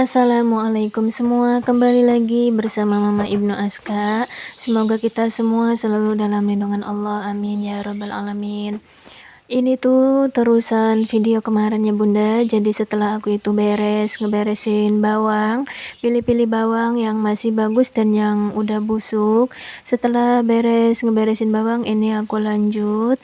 Assalamualaikum semua, kembali lagi bersama Mama Ibnu Aska. Semoga kita semua selalu dalam lindungan Allah, amin ya rabbal alamin. Ini tuh terusan video kemarin ya Bunda. Jadi setelah aku itu ngeberesin bawang, pilih-pilih bawang yang masih bagus dan yang udah busuk. Setelah ngeberesin bawang, ini aku lanjut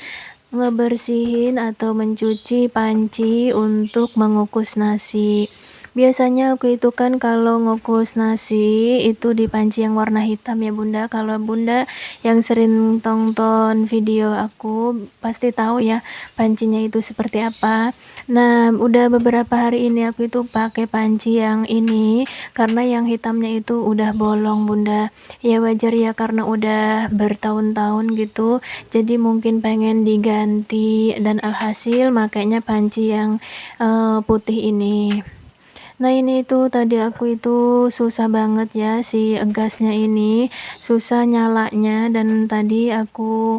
ngebersihin atau mencuci panci untuk mengukus nasi. Biasanya aku itu kan kalau ngukus nasi itu di panci yang warna hitam ya Bunda. Kalau Bunda yang sering tonton video aku pasti tahu ya pancinya itu seperti apa. Nah, udah beberapa hari ini aku itu pakai panci yang ini karena yang hitamnya itu udah bolong Bunda. Ya wajar ya karena udah bertahun-tahun gitu. Jadi mungkin pengen diganti dan alhasil makanya panci yang putih ini. Nah ini itu tadi aku itu susah banget ya si gasnya ini, susah nyalanya dan tadi aku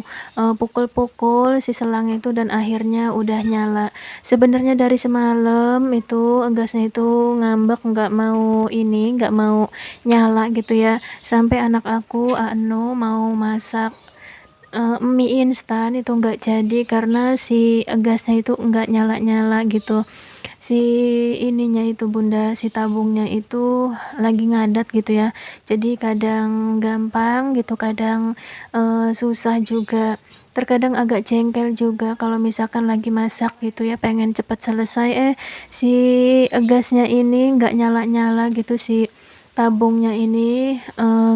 pukul-pukul si selang itu dan akhirnya udah nyala. Sebenarnya dari semalam itu gasnya itu ngambek nggak mau nyala gitu ya. Sampai anak aku mau masak mie instan itu nggak jadi karena si gasnya itu nggak nyala-nyala gitu. Si ininya itu Bunda, si tabungnya itu lagi ngadat gitu ya. Jadi kadang gampang gitu, kadang susah juga. Terkadang agak jengkel juga kalau misalkan lagi masak gitu ya, pengen cepet selesai, si gasnya ini nggak nyala-nyala gitu, si tabungnya ini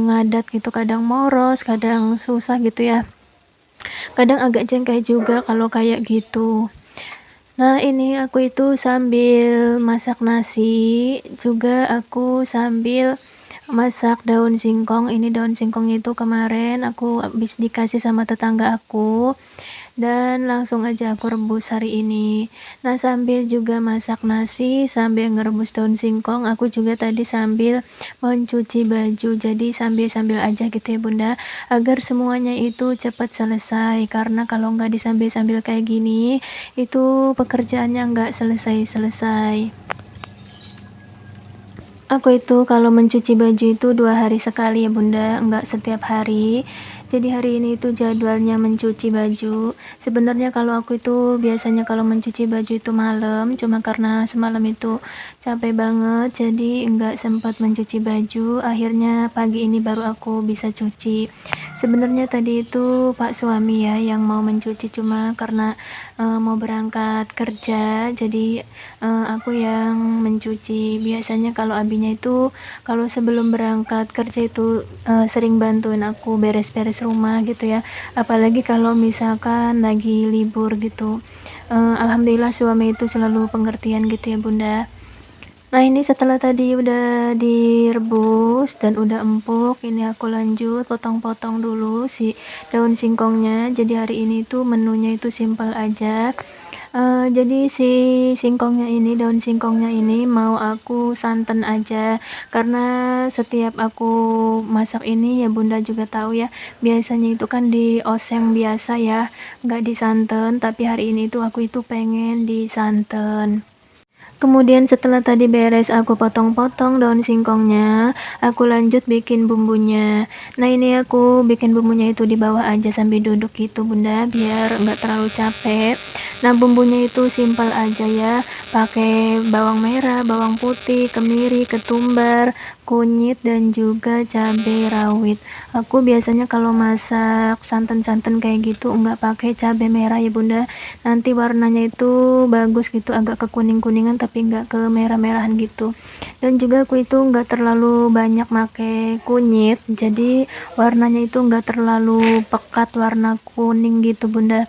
ngadat gitu, kadang moros, kadang susah gitu ya. Kadang agak jengkel juga kalau kayak gitu. Nah, ini aku itu sambil masak nasi, juga aku sambil masak daun singkong. Ini daun singkong itu kemarin aku habis dikasih sama tetangga aku dan langsung aja aku rebus hari ini. Nah, sambil juga masak nasi, sambil ngerebus daun singkong, aku juga tadi sambil mencuci baju. Jadi sambil-sambil aja gitu ya Bunda, agar semuanya itu cepat selesai. Karena kalau nggak disambil-sambil kayak gini, itu pekerjaannya nggak selesai-selesai. Aku itu kalau mencuci baju itu 2 hari sekali ya Bunda, nggak setiap hari. Jadi hari ini itu jadwalnya mencuci baju. Sebenarnya kalau aku itu biasanya kalau mencuci baju itu malam, cuma karena semalam itu capek banget jadi nggak sempat mencuci baju. Akhirnya pagi ini baru aku bisa cuci. Sebenarnya tadi itu Pak suami ya yang mau mencuci, cuma karena mau berangkat kerja jadi aku yang mencuci. Biasanya kalau abinya itu kalau sebelum berangkat kerja itu sering bantuin aku beres-beres rumah gitu ya, apalagi kalau misalkan lagi libur gitu. Alhamdulillah suami itu selalu pengertian gitu ya Bunda. Nah ini setelah tadi udah direbus dan udah empuk, ini aku lanjut potong-potong dulu si daun singkongnya. Jadi hari ini tuh menunya itu simpel aja. Jadi si daun singkongnya ini mau aku santen aja, karena setiap aku masak ini ya Bunda juga tahu ya, biasanya itu kan dioseng biasa ya, nggak disanten, tapi hari ini tuh aku itu pengen disanten. Kemudian setelah tadi beres aku potong-potong daun singkongnya, aku lanjut bikin bumbunya. Nah ini aku bikin bumbunya itu di bawah aja sambil duduk gitu Bunda, biar nggak terlalu capek. Nah bumbunya itu simpel aja ya, pakai bawang merah, bawang putih, kemiri, ketumbar, kunyit, dan juga cabai rawit. Aku biasanya kalau masak santan-santan kayak gitu nggak pakai cabai merah ya Bunda, nanti warnanya itu bagus gitu, agak ke kuning-kuningan tapi nggak ke merah-merahan gitu. Dan juga aku itu nggak terlalu banyak pakai kunyit, jadi warnanya itu nggak terlalu pekat warna kuning gitu Bunda.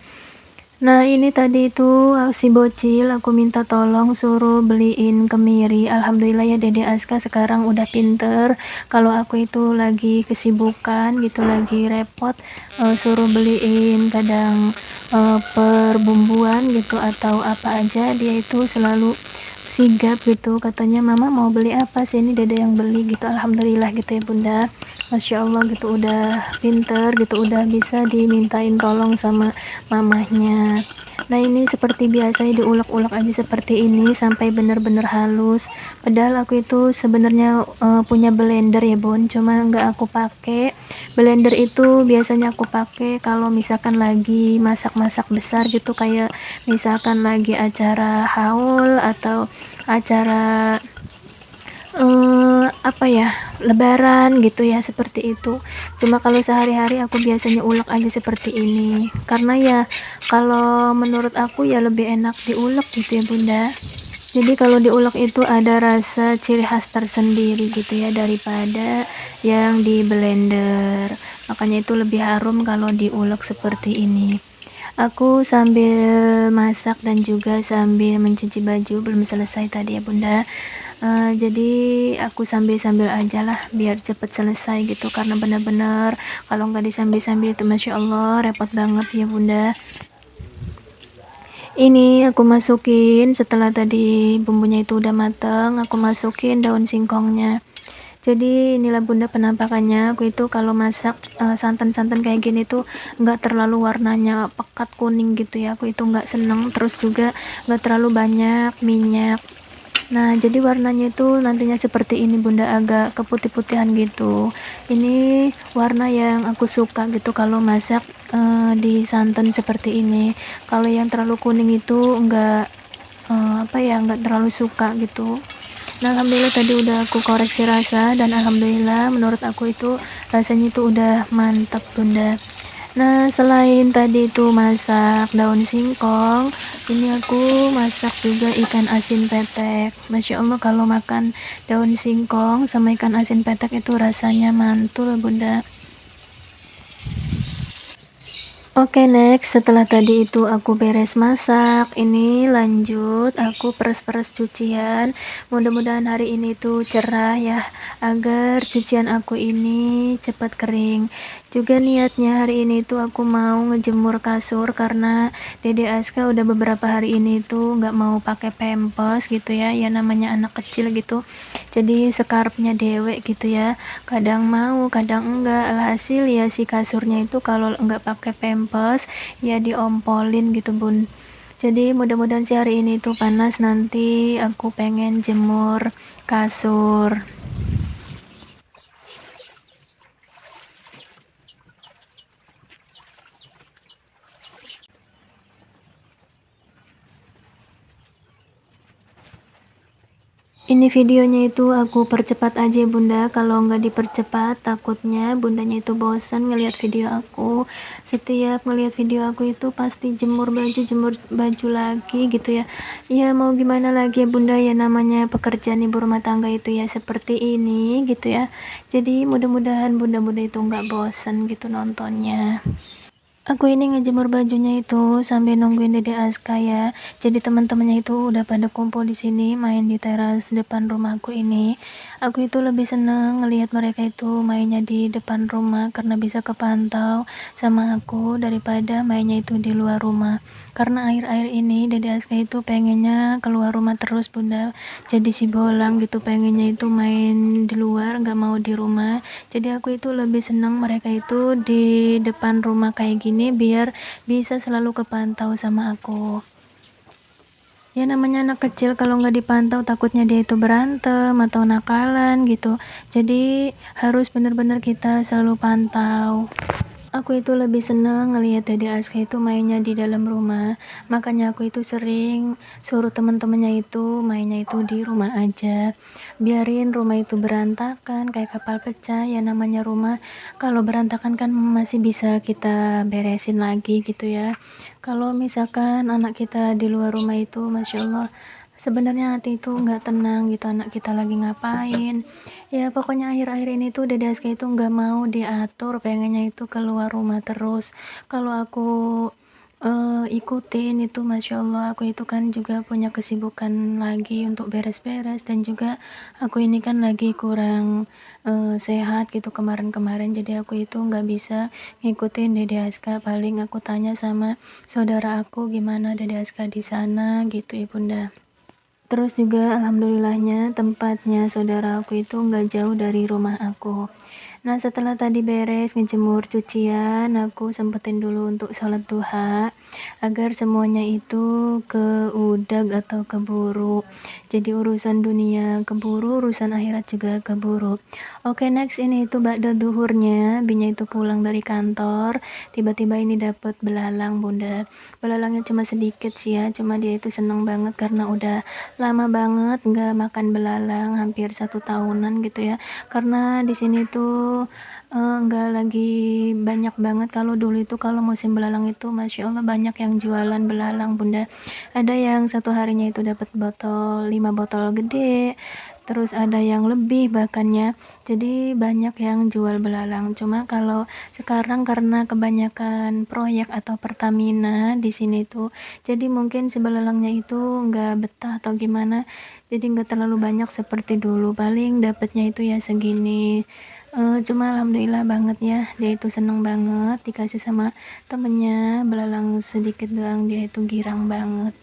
Nah ini tadi itu si bocil aku minta tolong suruh beliin kemiri. Alhamdulillah ya Dede Aska sekarang udah pinter. Kalau aku itu lagi kesibukan gitu, lagi repot, suruh beliin kadang perbumbuan gitu atau apa aja, dia itu selalu sigap gitu, katanya mama mau beli apa sih, ini Dede yang beli gitu. Alhamdulillah gitu ya Bunda. Masya Allah gitu, udah pinter gitu, udah bisa dimintain tolong sama mamahnya. Nah ini seperti biasanya diulek-ulek aja seperti ini sampai bener-bener halus. Padahal aku itu sebenarnya punya blender ya bun, cuma nggak aku pakai. Blender itu biasanya aku pakai kalau misalkan lagi masak-masak besar gitu, kayak misalkan lagi acara haul atau acara apa ya, lebaran gitu ya, seperti itu. Cuma kalau sehari-hari aku biasanya ulek aja seperti ini, karena ya kalau menurut aku ya lebih enak diulek gitu ya bunda. Jadi kalau diulek itu ada rasa ciri khas tersendiri gitu ya daripada yang di blender, makanya itu lebih harum kalau diulek seperti ini. Aku sambil masak dan juga sambil mencuci baju, belum selesai tadi ya bunda. Jadi aku sambil-sambil aja lah biar cepet selesai gitu, karena bener-bener kalau nggak disambil-sambil itu Masya Allah repot banget ya bunda. Ini aku masukin setelah tadi bumbunya itu udah mateng, aku masukin daun singkongnya. Jadi inilah bunda penampakannya. Aku itu kalau masak santan-santan kayak gini tuh nggak terlalu warnanya pekat kuning gitu ya, aku itu nggak seneng. Terus juga nggak terlalu banyak minyak. Nah jadi warnanya itu nantinya seperti ini bunda, agak keputih-putihan gitu. Ini warna yang aku suka gitu kalau masak di santan seperti ini. Kalau yang terlalu kuning itu enggak, apa ya, enggak terlalu suka gitu. Nah alhamdulillah tadi udah aku koreksi rasa dan alhamdulillah menurut aku itu rasanya itu udah mantap bunda. Nah selain tadi itu masak daun singkong, ini aku masak juga ikan asin petek. Masya Allah kalau makan daun singkong sama ikan asin petek itu rasanya mantul bunda. Oke next, setelah tadi itu aku beres masak, ini lanjut aku peres-peres cucian. Mudah-mudahan hari ini tuh cerah ya, agar cucian aku ini cepat kering. Juga niatnya hari ini tuh aku mau ngejemur kasur karena Dede Aska udah beberapa hari ini tuh nggak mau pakai pampers gitu ya, ya namanya anak kecil gitu. Jadi skarpnya dewek gitu ya, kadang mau kadang enggak. Alhasil ya si kasurnya itu kalau enggak pakai pampers ya diompolin gitu bun. Jadi mudah-mudahan si hari ini tuh panas, nanti aku pengen jemur kasur. Ini videonya itu aku percepat aja ya bunda, kalau nggak dipercepat takutnya bundanya itu bosan ngelihat video aku. Setiap ngelihat video aku itu pasti jemur baju lagi gitu ya. Ya mau gimana lagi ya bunda, ya namanya pekerjaan ibu rumah tangga itu ya seperti ini gitu ya. Jadi mudah-mudahan bunda-bunda itu nggak bosan gitu nontonnya. Aku ini ngejemur bajunya itu sambil nungguin Dede Aska ya. Jadi teman-temannya itu udah pada kumpul di sini main di teras depan rumahku ini. Aku itu lebih seneng ngelihat mereka itu mainnya di depan rumah karena bisa kepantau sama aku daripada mainnya itu di luar rumah. Karena akhir-akhir ini Dede Aska itu pengennya keluar rumah terus bunda. Jadi si bolang gitu pengennya itu main di luar, nggak mau di rumah. Jadi aku itu lebih seneng mereka itu di depan rumah kayak gini biar bisa selalu kepantau sama aku. Ya namanya anak kecil kalau nggak dipantau takutnya dia itu berantem atau nakalan gitu. Jadi harus benar-benar kita selalu pantau. Aku itu lebih seneng ngelihat Dede Aska itu mainnya di dalam rumah, makanya aku itu sering suruh teman-temannya itu mainnya itu di rumah aja, biarin rumah itu berantakan kayak kapal pecah. Ya namanya rumah kalau berantakan kan masih bisa kita beresin lagi gitu ya. Kalau misalkan anak kita di luar rumah itu Masya Allah sebenarnya hati itu nggak tenang gitu, anak kita lagi ngapain. Ya pokoknya akhir-akhir ini tuh Dede Aska itu nggak mau diatur, pengennya itu keluar rumah terus. Kalau aku ikutin itu Masya Allah, aku itu kan juga punya kesibukan lagi untuk beres-beres dan juga aku ini kan lagi kurang sehat gitu kemarin-kemarin, jadi aku itu nggak bisa ngikutin Dede Aska. Paling aku tanya sama saudara aku gimana Dede Aska di sana gitu ya bunda. Terus juga alhamdulillahnya tempatnya saudara aku itu nggak jauh dari rumah aku. Nah, setelah tadi beres ngejemur cucian, aku sempetin dulu untuk sholat duha, agar semuanya itu keudag atau keburu. Jadi urusan dunia keburu, urusan akhirat juga keburu. Oke, next ini itu ba'da duhurnya, Binya itu pulang dari kantor, tiba-tiba ini dapat belalang Bunda. Belalangnya cuma sedikit sih ya, cuma dia itu seneng banget karena udah lama banget nggak makan belalang, hampir 1 tahunan gitu ya. Karena di sini tuh nggak lagi banyak banget. Kalau dulu itu kalau musim belalang itu Masya Allah banyak yang jualan belalang Bunda. Ada yang satu harinya itu dapat 5 botol gede, terus ada yang lebih bahkan ya. Jadi banyak yang jual belalang. Cuma kalau sekarang karena kebanyakan proyek atau Pertamina di sini tuh, jadi mungkin si belalangnya itu nggak betah atau gimana. Jadi nggak terlalu banyak seperti dulu. Paling dapatnya itu ya segini. Cuma alhamdulillah banget ya, dia itu seneng banget dikasih sama temennya, belalang sedikit doang dia itu girang banget.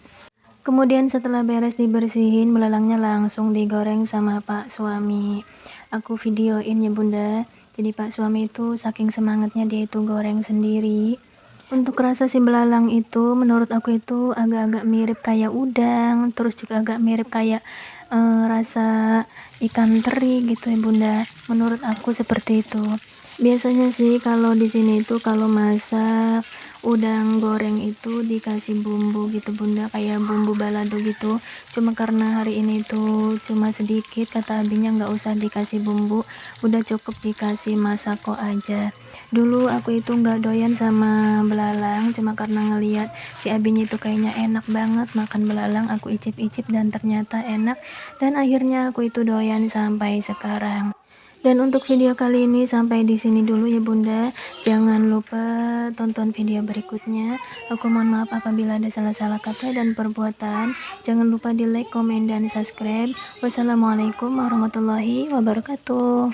Kemudian setelah beres dibersihin, belalangnya langsung digoreng sama Pak suami. Aku videoin ya Bunda. Jadi Pak suami itu saking semangatnya dia itu goreng sendiri. Untuk rasa si belalang itu menurut aku itu agak-agak mirip kayak udang, terus juga agak mirip kayak rasa ikan teri gitu ya Bunda. Menurut aku seperti itu. Biasanya sih kalau di sini itu kalau masak udang goreng itu dikasih bumbu gitu Bunda, kayak bumbu balado gitu. Cuma karena hari ini tuh cuma sedikit, kata abinya nggak usah dikasih bumbu, udah cukup dikasih masako aja. Dulu aku itu nggak doyan sama belalang, cuma karena ngeliat si abinya itu kayaknya enak banget makan belalang, aku icip-icip dan ternyata enak, dan akhirnya aku itu doyan sampai sekarang. Dan untuk video kali ini sampai di sini dulu ya Bunda. Jangan lupa tonton video berikutnya. Aku mohon maaf apabila ada salah-salah kata dan perbuatan. Jangan lupa di like, komen, dan subscribe. Wassalamualaikum warahmatullahi wabarakatuh.